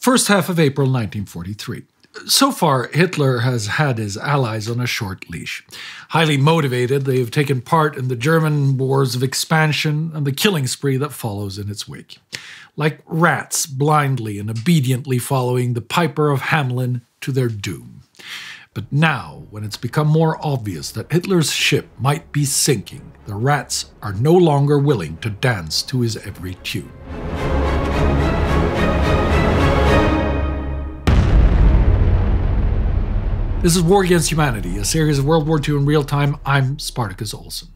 First half of April 1943. So far, Hitler has had his allies on a short leash. Highly motivated, they have taken part in the German wars of expansion and the killing spree that follows in its wake. Like rats blindly and obediently following the piper of Hamelin to their doom. But now, when it's become more obvious that Hitler's ship might be sinking, the rats are no longer willing to dance to his every tune. This is War Against Humanity, a series of World War II in real time. I'm Spartacus Olsson.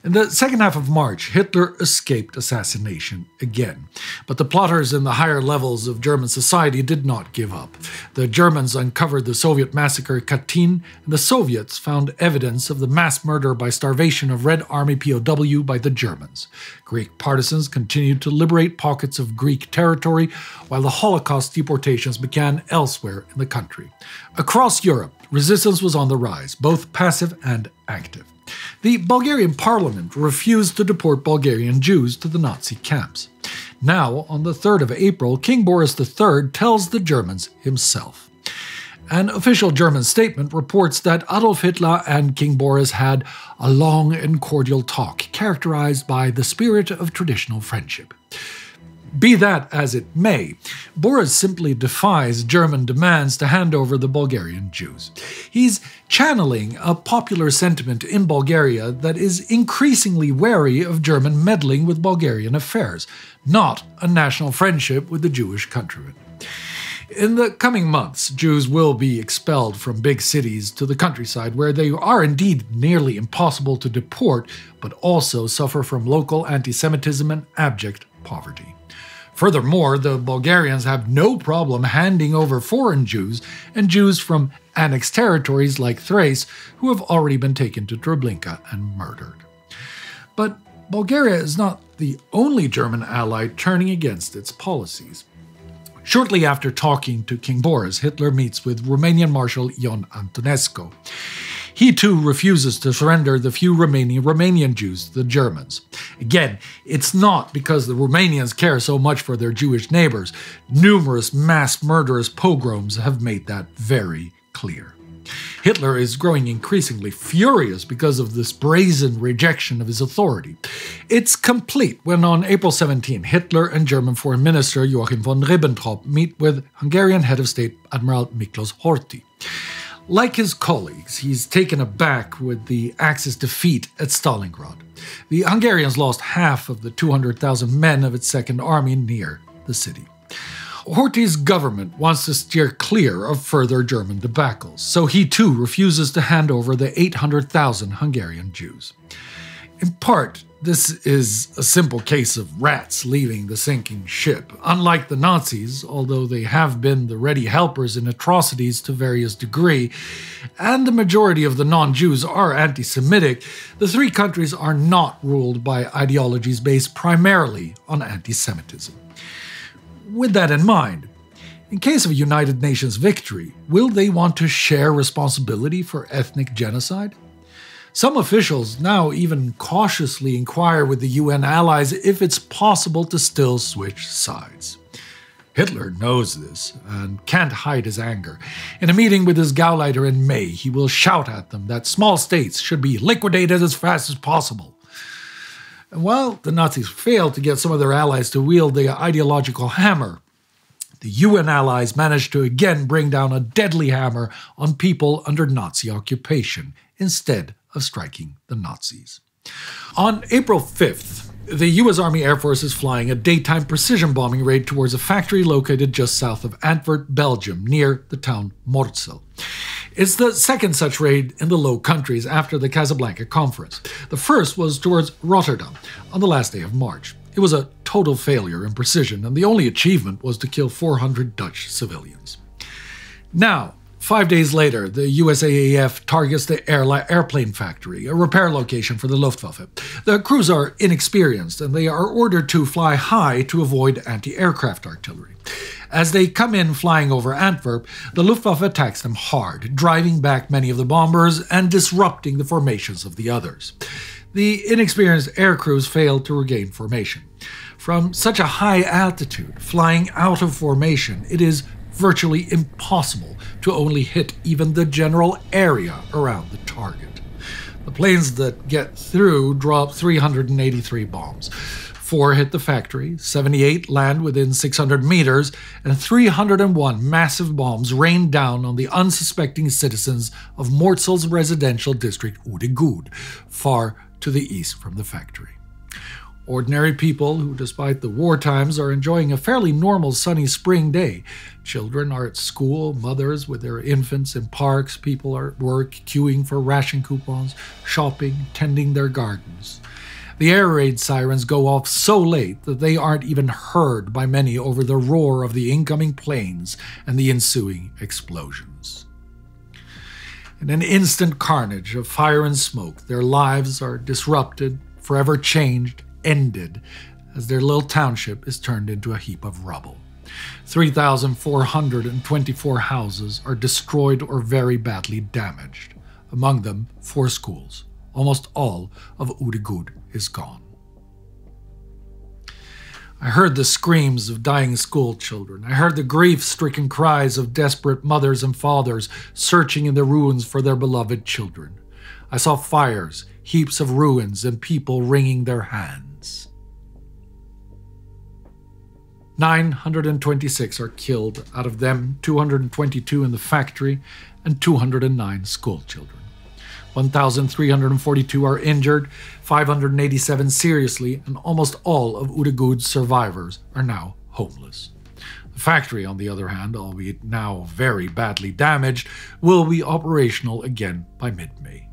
In the second half of March, Hitler escaped assassination again. But the plotters in the higher levels of German society did not give up. The Germans uncovered the Soviet massacre Katyn, and the Soviets found evidence of the mass murder by starvation of Red Army POW by the Germans. Greek partisans continued to liberate pockets of Greek territory, while the Holocaust deportations began elsewhere in the country. Across Europe, resistance was on the rise, both passive and active. The Bulgarian parliament refused to deport Bulgarian Jews to the Nazi camps. Now, on the 3rd of April, King Boris III tells the Germans himself. An official German statement reports that Adolf Hitler and King Boris had a long and cordial talk, characterized by the spirit of traditional friendship. Be that as it may, Boris simply defies German demands to hand over the Bulgarian Jews. He's channeling a popular sentiment in Bulgaria that is increasingly wary of German meddling with Bulgarian affairs, not a national friendship with the Jewish countrymen. In the coming months, Jews will be expelled from big cities to the countryside, where they are indeed nearly impossible to deport, but also suffer from local anti-Semitism and abject poverty. Furthermore, the Bulgarians have no problem handing over foreign Jews and Jews from annexed territories like Thrace who have already been taken to Treblinka and murdered. But Bulgaria is not the only German ally turning against its policies. Shortly after talking to King Boris, Hitler meets with Romanian Marshal Ion Antonescu. He too refuses to surrender the few remaining Romanian Jews to the Germans. Again, it's not because the Romanians care so much for their Jewish neighbors. Numerous mass murderous pogroms have made that very clear. Hitler is growing increasingly furious because of this brazen rejection of his authority. It's complete when on April 17, Hitler and German Foreign Minister Joachim von Ribbentrop meet with Hungarian Head of State Admiral Miklós Horthy. Like his colleagues, he's taken aback with the Axis defeat at Stalingrad. The Hungarians lost half of the 200,000 men of its Second Army near the city. Horthy's government wants to steer clear of further German debacles, so he too refuses to hand over the 800,000 Hungarian Jews. In part, this is a simple case of rats leaving the sinking ship. Unlike the Nazis, although they have been the ready helpers in atrocities to various degree, and the majority of the non-Jews are anti-Semitic, the three countries are not ruled by ideologies based primarily on anti-Semitism. With that in mind, in case of a United Nations victory, will they want to share responsibility for ethnic genocide? Some officials now even cautiously inquire with the UN allies if it's possible to still switch sides. Hitler knows this and can't hide his anger. In a meeting with his Gauleiter in May, he will shout at them that small states should be liquidated as fast as possible. And while the Nazis failed to get some of their allies to wield the ideological hammer, the UN allies managed to again bring down a deadly hammer on people under Nazi occupation, instead of striking the Nazis. On April 5th, the U.S. Army Air Force is flying a daytime precision bombing raid towards a factory located just south of Antwerp, Belgium, near the town Mortsel. It's the second such raid in the Low Countries after the Casablanca Conference. The first was towards Rotterdam on the last day of March. It was a total failure in precision, and the only achievement was to kill 400 Dutch civilians. Now, 5 days later, the USAAF targets the airplane factory, a repair location for the Luftwaffe. The crews are inexperienced, and they are ordered to fly high to avoid anti-aircraft artillery. As they come in flying over Antwerp, the Luftwaffe attacks them hard, driving back many of the bombers and disrupting the formations of the others. The inexperienced air crews fail to regain formation. From such a high altitude, flying out of formation, it is virtually impossible to only hit even the general area around the target. The planes that get through drop 383 bombs. 4 hit the factory, 78 land within 600 meters, and 301 massive bombs rained down on the unsuspecting citizens of Morzel's residential district Ude-Good, far to the east from the factory. Ordinary people who, despite the war times, are enjoying a fairly normal sunny spring day. Children are at school, mothers with their infants in parks, people are at work, queuing for ration coupons, shopping, tending their gardens. The air raid sirens go off so late that they aren't even heard by many over the roar of the incoming planes and the ensuing explosions. In an instant carnage of fire and smoke, their lives are disrupted, forever changed, ended, as their little township is turned into a heap of rubble. 3,424 houses are destroyed or very badly damaged. Among them, 4 schools. Almost all of Ude-Good is gone. I heard the screams of dying school children. I heard the grief-stricken cries of desperate mothers and fathers searching in the ruins for their beloved children. I saw fires, heaps of ruins, and people wringing their hands. 926 are killed, out of them 222 in the factory and 209 school children. 1,342 are injured, 587 seriously, and almost all of Ude-Gud's survivors are now homeless. The factory, on the other hand, albeit now very badly damaged, will be operational again by mid-May.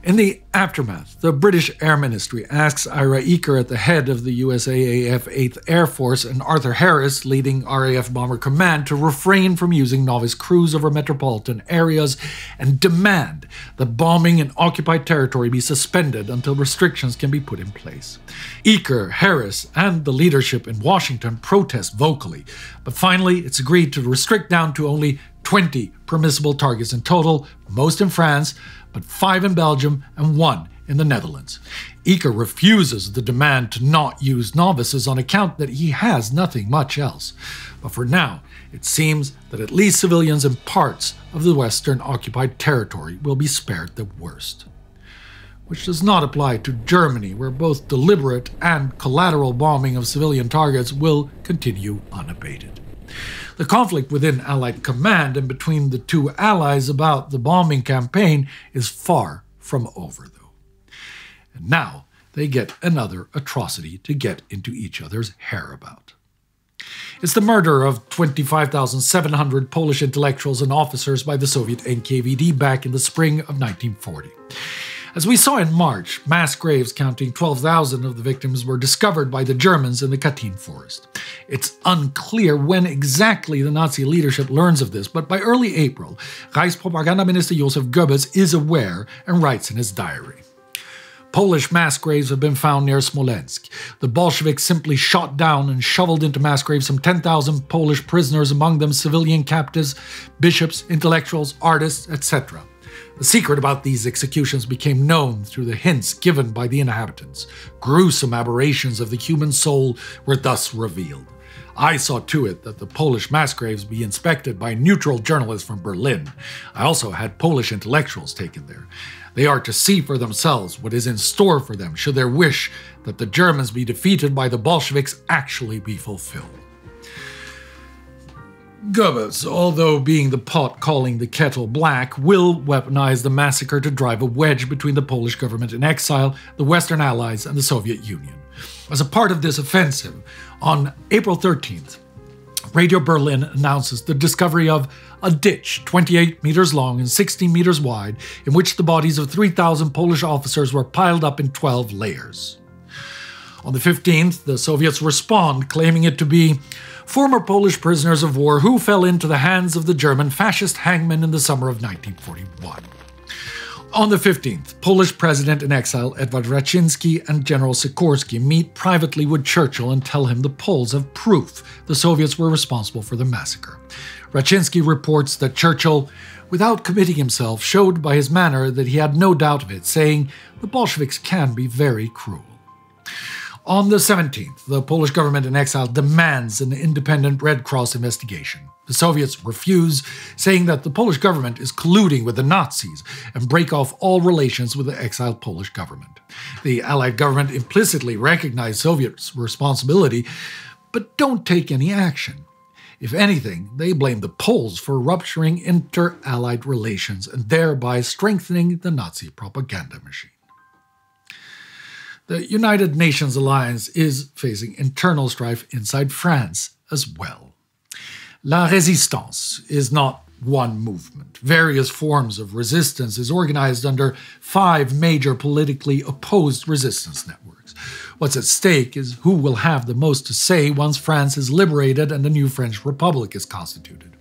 In the aftermath, the British Air Ministry asks Ira Eaker at the head of the USAAF 8th Air Force and Arthur Harris, leading RAF Bomber Command, to refrain from using novice crews over metropolitan areas and demand that bombing in occupied territory be suspended until restrictions can be put in place. Eaker, Harris, and the leadership in Washington protest vocally, but finally it's agreed to restrict down to only 20 permissible targets in total, most in France, but 5 in Belgium and 1 in the Netherlands. Eaker refuses the demand to not use novices on account that he has nothing much else. But for now, it seems that at least civilians in parts of the Western occupied territory will be spared the worst. Which does not apply to Germany, where both deliberate and collateral bombing of civilian targets will continue unabated. The conflict within Allied command and between the two allies about the bombing campaign is far from over, though. And now they get another atrocity to get into each other's hair about. It's the murder of 25,700 Polish intellectuals and officers by the Soviet NKVD back in the spring of 1940. As we saw in March, mass graves counting 12,000 of the victims were discovered by the Germans in the Katyn forest. It's unclear when exactly the Nazi leadership learns of this, but by early April, Reichspropaganda Minister Joseph Goebbels is aware and writes in his diary. Polish mass graves have been found near Smolensk. The Bolsheviks simply shot down and shoveled into mass graves some 10,000 Polish prisoners, among them civilian captives, bishops, intellectuals, artists, etc. The secret about these executions became known through the hints given by the inhabitants. Gruesome aberrations of the human soul were thus revealed. I saw to it that the Polish mass graves be inspected by neutral journalists from Berlin. I also had Polish intellectuals taken there. They are to see for themselves what is in store for them should their wish that the Germans be defeated by the Bolsheviks actually be fulfilled. Goebbels, although being the pot calling the kettle black, will weaponize the massacre to drive a wedge between the Polish government in exile, the Western Allies, and the Soviet Union. As a part of this offensive, on April 13th, Radio Berlin announces the discovery of a ditch 28 meters long and 16 meters wide, in which the bodies of 3,000 Polish officers were piled up in 12 layers. On the 15th, the Soviets respond, claiming it to be former Polish prisoners of war who fell into the hands of the German fascist hangmen in the summer of 1941. On the 15th, Polish president in exile Edward Raczynski and General Sikorski meet privately with Churchill and tell him the Poles have proof the Soviets were responsible for the massacre. Raczynski reports that Churchill, without committing himself, showed by his manner that he had no doubt of it, saying, "The Bolsheviks can be very cruel." On the 17th, the Polish government in exile demands an independent Red Cross investigation. The Soviets refuse, saying that the Polish government is colluding with the Nazis and break off all relations with the exiled Polish government. The Allied government implicitly recognize Soviets' responsibility, but don't take any action. If anything, they blame the Poles for rupturing inter-Allied relations and thereby strengthening the Nazi propaganda machine. The United Nations alliance is facing internal strife inside France as well. La Résistance is not one movement. Various forms of resistance is organized under 5 major politically opposed resistance networks. What's at stake is who will have the most to say once France is liberated and the new French Republic is constituted.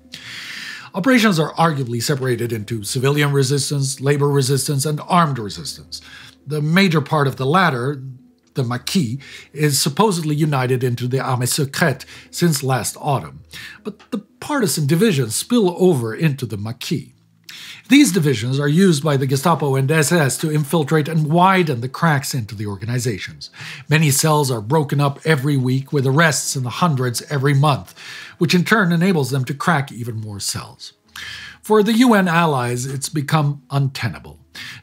Operations are arguably separated into civilian resistance, labor resistance, and armed resistance. The major part of the latter, the Miki, is supposedly united into the Armée Secrète since last autumn, but the partisan divisions spill over into the Maki. These divisions are used by the Gestapo and SS to infiltrate and widen the cracks into the organizations. Many cells are broken up every week with arrests in the hundreds every month, which in turn enables them to crack even more cells. For the UN allies, it's become untenable.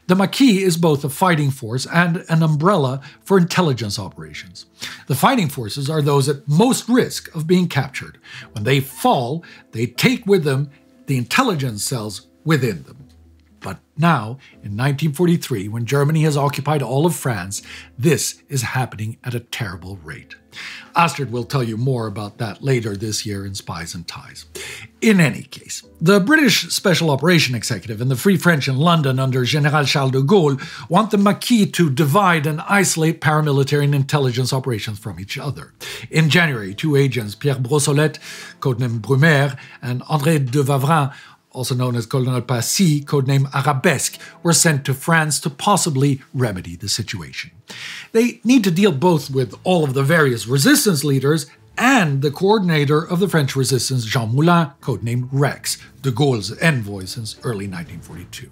The Maki is both a fighting force and an umbrella for intelligence operations. The fighting forces are those at most risk of being captured. When they fall, they take with them the intelligence cells within them. But now, in 1943, when Germany has occupied all of France, this is happening at a terrible rate. Astrid will tell you more about that later this year in Spies and Ties. In any case, the British Special Operation Executive and the Free French in London under General Charles de Gaulle want the Maki to divide and isolate paramilitary and intelligence operations from each other. In January, 2 agents, Pierre Brossolette, codenamed Brumaire, and André de Wavrin, also known as Colonel Passy, codenamed Arabesque, were sent to France to possibly remedy the situation. They need to deal both with all of the various resistance leaders and the coordinator of the French resistance, Jean Moulin, codenamed Rex, de Gaulle's envoy since early 1942.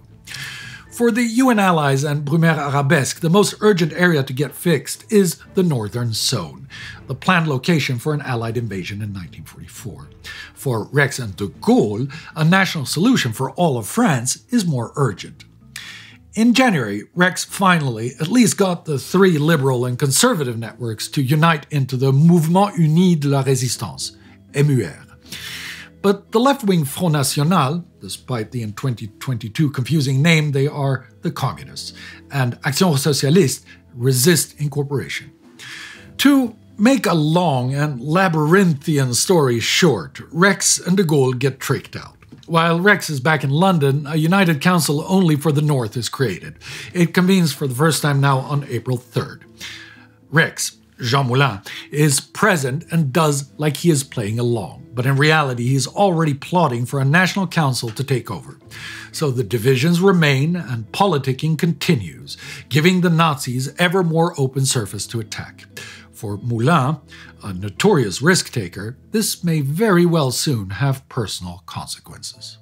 For the UN allies and Brumaire Arabesque, the most urgent area to get fixed is the northern zone, the planned location for an Allied invasion in 1944. For Rex and de Gaulle, a national solution for all of France is more urgent. In January, Rex finally at least got the 3 liberal and conservative networks to unite into the Mouvement Uni de la Résistance, MUR. But the left-wing Front National, despite the in 2022 confusing name, they are the Communists, and Action Socialiste resist incorporation. To make a long and labyrinthian story short, Rex and de Gaulle get tricked out. While Rex is back in London, a united council only for the North is created. It convenes for the first time now on April 3rd. Rex, Jean Moulin, is present and does like he is playing along, but in reality he is already plotting for a national council to take over. So the divisions remain and politicking continues, giving the Nazis ever more open surface to attack. For Moulin, a notorious risk-taker, this may very well soon have personal consequences.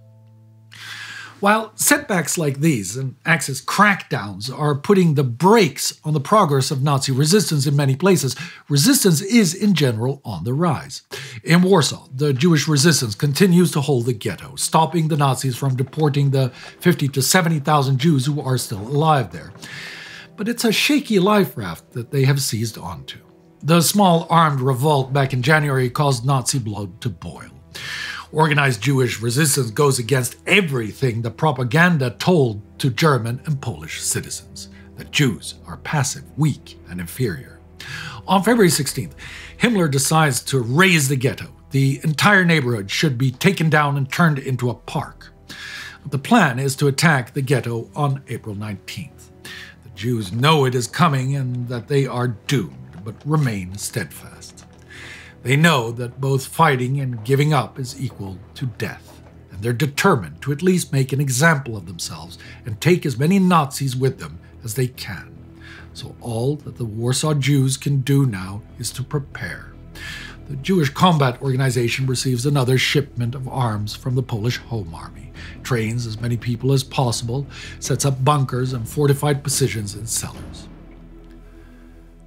While setbacks like these and Axis crackdowns are putting the brakes on the progress of Nazi resistance in many places, resistance is in general on the rise. In Warsaw, the Jewish resistance continues to hold the ghetto, stopping the Nazis from deporting the 50 to 70,000 Jews who are still alive there. But it's a shaky life raft that they have seized onto. The small armed revolt back in January caused Nazi blood to boil. Organized Jewish resistance goes against everything the propaganda told to German and Polish citizens, that Jews are passive, weak, and inferior. On February 16th, Himmler decides to raise the ghetto. The entire neighborhood should be taken down and turned into a park. The plan is to attack the ghetto on April 19th. The Jews know it is coming and that they are doomed, but remain steadfast. They know that both fighting and giving up is equal to death, and they're determined to at least make an example of themselves and take as many Nazis with them as they can. So all that the Warsaw Jews can do now is to prepare. The Jewish Combat Organization receives another shipment of arms from the Polish Home Army, trains as many people as possible, sets up bunkers and fortified positions in cellars.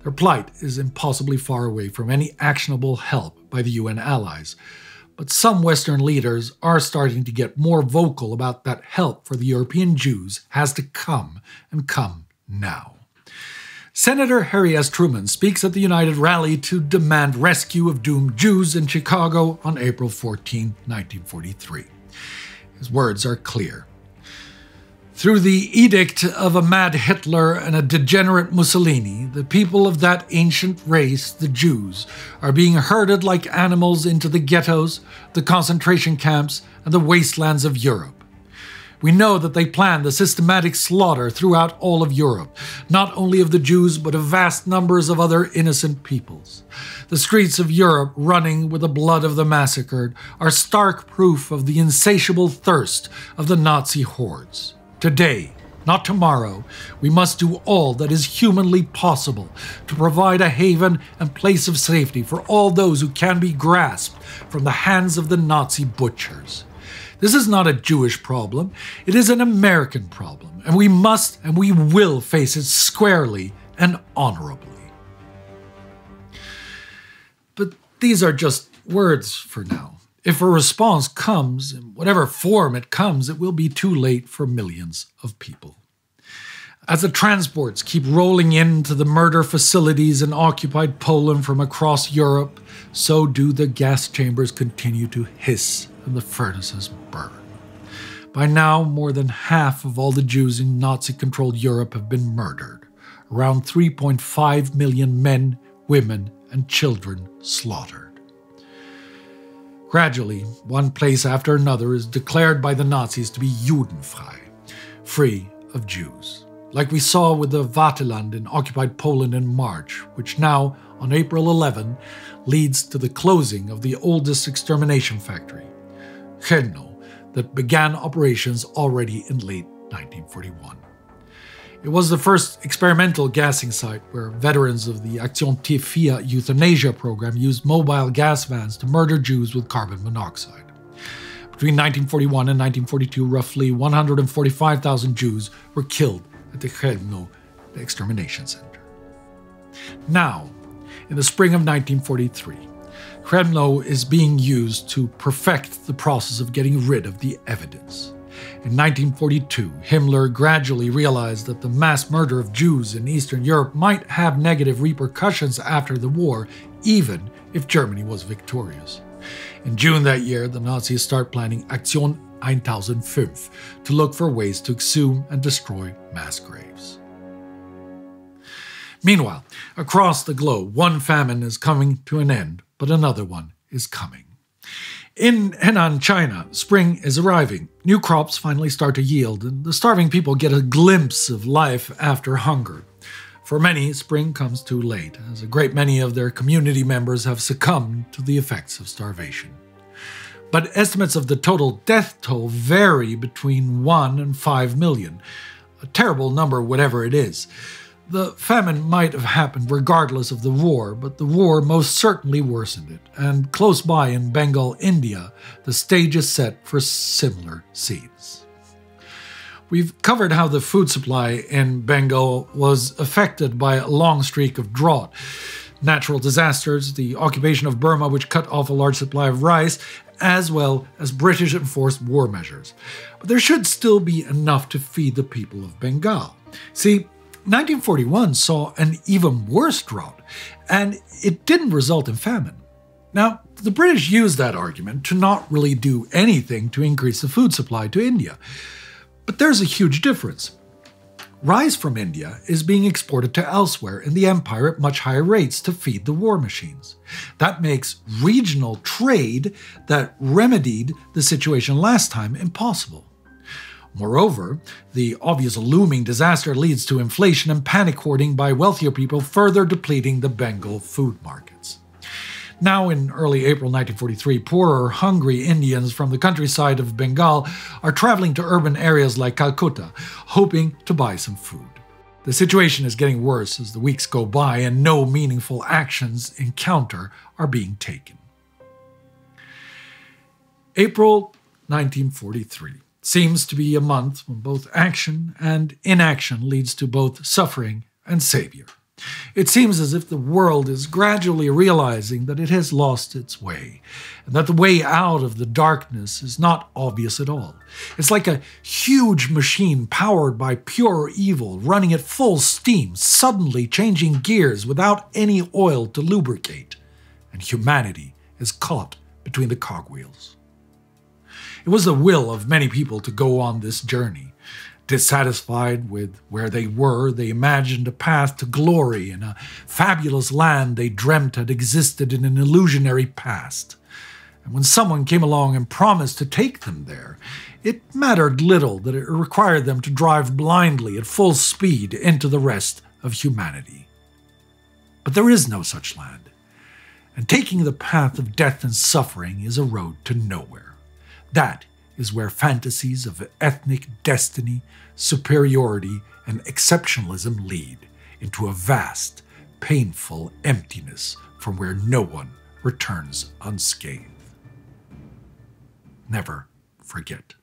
Their plight is impossibly far away from any actionable help by the UN allies, but some Western leaders are starting to get more vocal about that help for the European Jews has to come, and come now. Senator Harry S. Truman speaks at the United Rally to demand rescue of doomed Jews in Chicago on April 14, 1943. His words are clear. Through the edict of a mad Hitler and a degenerate Mussolini, the people of that ancient race, the Jews, are being herded like animals into the ghettos, the concentration camps, and the wastelands of Europe. We know that they plan the systematic slaughter throughout all of Europe, not only of the Jews, but of vast numbers of other innocent peoples. The streets of Europe, running with the blood of the massacred, are stark proof of the insatiable thirst of the Nazi hordes. Today, not tomorrow, we must do all that is humanly possible to provide a haven and place of safety for all those who can be grasped from the hands of the Nazi butchers. This is not a Jewish problem, it is an American problem, and we must and we will face it squarely and honorably. But these are just words for now. If a response comes, in whatever form it comes, it will be too late for millions of people. As the transports keep rolling into the murder facilities in occupied Poland from across Europe, so do the gas chambers continue to hiss and the furnaces burn. By now, more than half of all the Jews in Nazi-controlled Europe have been murdered. Around 3.5 million men, women, and children slaughtered. Gradually, one place after another is declared by the Nazis to be Judenfrei, free of Jews. Like we saw with the Vaterland in occupied Poland in March, which now, on April 11, leads to the closing of the oldest extermination factory, Chełmno, that began operations already in late 1941. It was the first experimental gassing site where veterans of the Aktion T4 euthanasia program used mobile gas vans to murder Jews with carbon monoxide. Between 1941 and 1942, roughly 145,000 Jews were killed at the Chełmno extermination center. Now, in the spring of 1943, Chełmno is being used to perfect the process of getting rid of the evidence. In 1942, Himmler gradually realized that the mass murder of Jews in Eastern Europe might have negative repercussions after the war, even if Germany was victorious. In June that year, the Nazis start planning Aktion 1005 to look for ways to exhume and destroy mass graves. Meanwhile, across the globe, one famine is coming to an end, but another one is coming. In Henan, China, spring is arriving. New crops finally start to yield, and the starving people get a glimpse of life after hunger. For many, spring comes too late, as a great many of their community members have succumbed to the effects of starvation. But estimates of the total death toll vary between 1 and 5 million, a terrible number whatever it is. The famine might have happened regardless of the war, but the war most certainly worsened it, and close by in Bengal, India, the stage is set for similar scenes. We've covered how the food supply in Bengal was affected by a long streak of drought, natural disasters, the occupation of Burma, which cut off a large supply of rice, as well as British enforced war measures. But there should still be enough to feed the people of Bengal. See, 1941 saw an even worse drought, and it didn't result in famine. Now, the British used that argument to not really do anything to increase the food supply to India. But there's a huge difference. Rice from India is being exported to elsewhere in the empire at much higher rates to feed the war machines. That makes regional trade that remedied the situation last time impossible. Moreover, the obvious looming disaster leads to inflation and panic hoarding by wealthier people, further depleting the Bengal food markets. Now, in early April 1943, poorer, hungry Indians from the countryside of Bengal are traveling to urban areas like Calcutta, hoping to buy some food. The situation is getting worse as the weeks go by and no meaningful actions in counter are being taken. April 1943. Seems to be a month when both action and inaction leads to both suffering and savior. It seems as if the world is gradually realizing that it has lost its way, and that the way out of the darkness is not obvious at all. It's like a huge machine powered by pure evil, running at full steam, suddenly changing gears without any oil to lubricate, and humanity is caught between the cogwheels. It was the will of many people to go on this journey. Dissatisfied with where they were, they imagined a path to glory in a fabulous land they dreamt had existed in an illusionary past. And when someone came along and promised to take them there, it mattered little that it required them to drive blindly at full speed into the rest of humanity. But there is no such land, and taking the path of death and suffering is a road to nowhere. That is where fantasies of ethnic destiny, superiority, and exceptionalism lead into a vast, painful emptiness from where no one returns unscathed. Never forget.